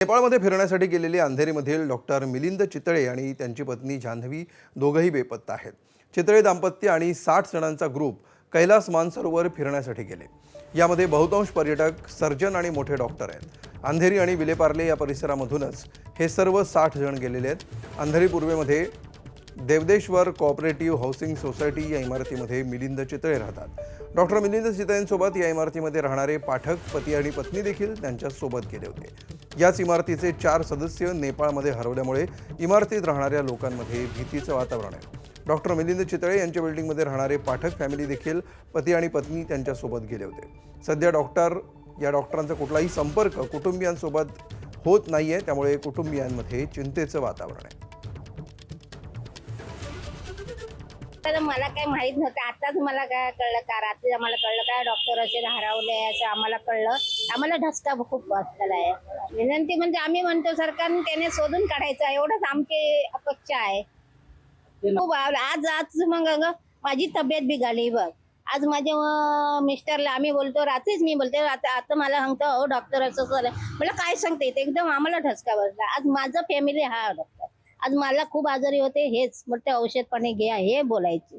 नेपाळमध्ये फिरण्यासाठी गेलेले अंधेरीमधील डॉक्टर मिलिंद चितळे आणि त्यांची पत्नी जान्हवी दोघंही बेपत्ता आहेत। चितळे दाम्पत्य आणि 60 जणांचा ग्रुप कैलास मानसरोवर फिरण्यासाठी गेले। यामध्ये बहुतांश पर्यटक, सर्जन आणि मोठे डॉक्टर आहेत। अंधेरी आणि विलेपार्ले या परिसरामधूनच हे सर्व 60 जण गेलेले आहेत। अंधेरी पूर्वेमध्ये देवदेश्वर कोऑपरेटिव्ह हाऊसिंग सोसायटी या इमारतीमध्ये मिलिंद चितळे राहतात। डॉक्टर मिलिंद चितळेंसोबत या इमारतीमध्ये राहणारे पाठक, पती आणि पत्नी देखील त्यांच्यासोबत गेले होते। याच इमारतीचे 4 सदस्य नेपाळमध्ये हरवल्यामुळे इमारतीत राहणाऱ्या लोकांमध्ये भीतीचं वातावरण आहे। डॉक्टर मिलिंद चितळे यांच्या बिल्डिंगमध्ये राहणारे पाठक फॅमिली देखील पती आणि पत्नी त्यांच्यासोबत गेले होते। सध्या डॉक्टरांचा कुठलाही संपर्क कुटुंबियांसोबत होत नाहीये, त्यामुळे कुटुंबियांमध्ये चिंतेचं वातावरण आहे। तर मला काही माहित नव्हतं, आताच मला काय कळलं का रात्री आम्हाला कळलं काय डॉक्टर असे हरवले असं आम्हाला कळलं। आम्हाला धसका खूप बसलेला आहे। विनंती म्हणजे आम्ही म्हणतो सरकारने त्याने शोधून काढायचं, एवढंच आमची अपेक्षा आहे। खूप आज मग माझी तब्येत बिघडली बघ। आज माझे मिस्टरला आम्ही बोलतो, रात्रीच मी बोलते आता मला सांगतो हो डॉक्टर असं झालं, मला काय सांगते एकदम आम्हाला धसका बसला। आज माझं फॅमिली हा डॉक्टर, आज मला खूप आजारी होते, हेच म्हटलं औषध पाणी घ्या हे बोलायचे।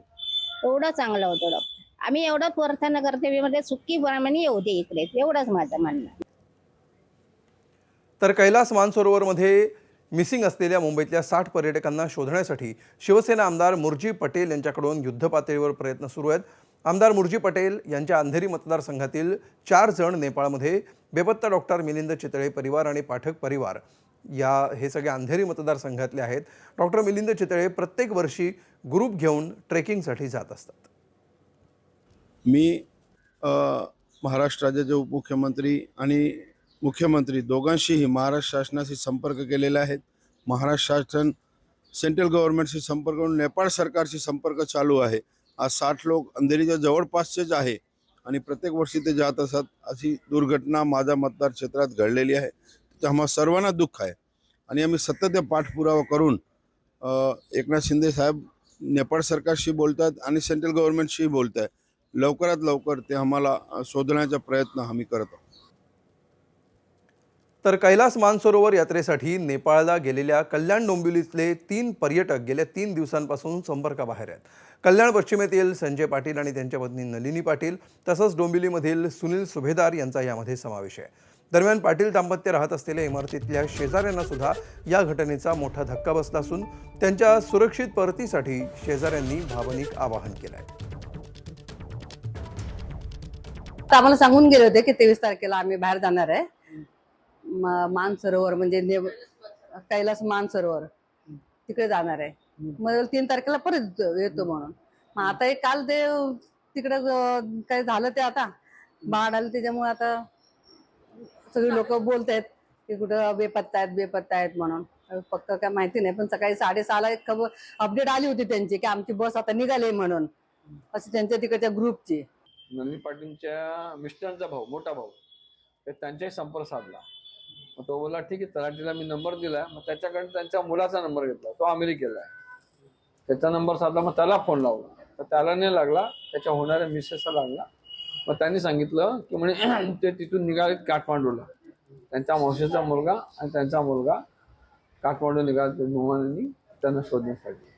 एवढं चांगलं होतं डॉक्टर, आम्ही एवढं प्रार्थना करते म्हणजे सुखी प्रमाणे येऊ दे इकडे, एवढंच माझं म्हणणं। तर कैलास मानसरोवरमध्ये मिसिंग असलेल्या मुंबईतल्या 60 पर्यटकांना शोधण्यासाठी शिवसेना आमदार मुर्जी पटेल यांच्याकडून युद्धपातळीवर प्रयत्न सुरू आहेत। आमदार मुर्जी पटेल यांच्या अंधेरी मतदारसंघातील 4 जण नेपाळमध्ये बेपत्ता डॉक्टर मिलिंद चितळे परिवार आणि पाठक परिवार हे सगळे अंधेरी मतदारसंघातले आहेत। डॉक्टर मिलिंद चितळे प्रत्येक वर्षी ग्रुप घेऊन ट्रेकिंगसाठी जात असतात। मी महाराष्ट्र राज्याचे उपमुख्यमंत्री आणि मुख्यमंत्री दोघांशीही महाराष्ट्र शासनाशी संपर्क केलेला आहे। महाराष्ट्र शासन सेंट्रल गव्हर्नमेंटशी संपर्क करून नेपाळ सरकारशी संपर्क चालू आहे। आज 60 लोक अंधेरीच्या जवळपासचेच आहे आणि प्रत्येक वर्षी ते जात असतात। अशी दुर्घटना माझ्या मतदार क्षेत्रात घडलेली आहे, त्याचं आम्हा सर्वांना दुःख आहे आणि आम्ही सतत पाठपुरावा करून एकनाथ शिंदे साहेब नेपाळ सरकारशी बोलतात आणि सेंट्रल गव्हर्नमेंटशी बोलत आहे। लवकरात लवकर ते आम्हाला शोधण्याचा प्रयत्न आम्ही करत आहोत। तर कैलास मानसरोवर यात्रेसाठी नेपाळला गेलेल्या कल्याण डोंबिवलीतले 3 पर्यटक गेल्या 3 दिवसांपासून संपर्काबाहेर आहेत। कल्याण पश्चिमेतील संजय पाटील आणि त्यांच्या पत्नी नलिनी पाटील तसंच डोंबिवलीमधील सुनील सुभेदार यांचा यामध्ये समावेश आहे। दरम्यान पाटील दाम्पत्य राहत असलेल्या इमारतीतल्या शेजाऱ्यांना सुद्धा या घटनेचा मोठा धक्का बसला असून त्यांच्या सुरक्षित परतीसाठी शेजाऱ्यांनी भावनिक आवाहन केलं आहे। आम्हाला सांगून गेले होते की 23 तारखेला आम्ही बाहेर जाणार आहे, मानसरोवर म्हणजे कैलास मानसरोवर तिकडे जाणार आहे। मग 3 तारखेला परत येतो म्हणून। मग आता एक काल ते तिकडे काय झालं, ते आता बाढ आली त्याच्यामुळे आता सगळी लोक बोलतायत की कुठं बेपत्ता आहेत म्हणून। पक्क काय माहिती नाही, पण सकाळी 6:30ला एक खबर अपडेट आली होती त्यांची की आमची बस आता निघाली म्हणून, असं त्यांच्या तिकडच्या ग्रुपची। नलिनी पाटीलच्या मिस्टरांचा भाऊ, मोठा भाऊ, तर त्यांच्याही संपर्क साधला। मग तो बोला ठीक आहे, तलाठीला मी नंबर दिला। मग त्याच्याकडे त्यांच्या मुलाचा नंबर घेतला, तो अमेरिकेला आहे, त्याचा नंबर साधला। मग त्याला फोन लावला तर त्याला नाही लागला, त्याच्या होणाऱ्या मिसेसला लागला। मग त्यांनी सांगितलं की म्हणे ते तिथून निघाले काठमांडूला, त्यांच्या मावशीचा मुलगा आणि त्यांचा मुलगा काठमांडू निघाले विमानाने त्यांना शोधण्यासाठी।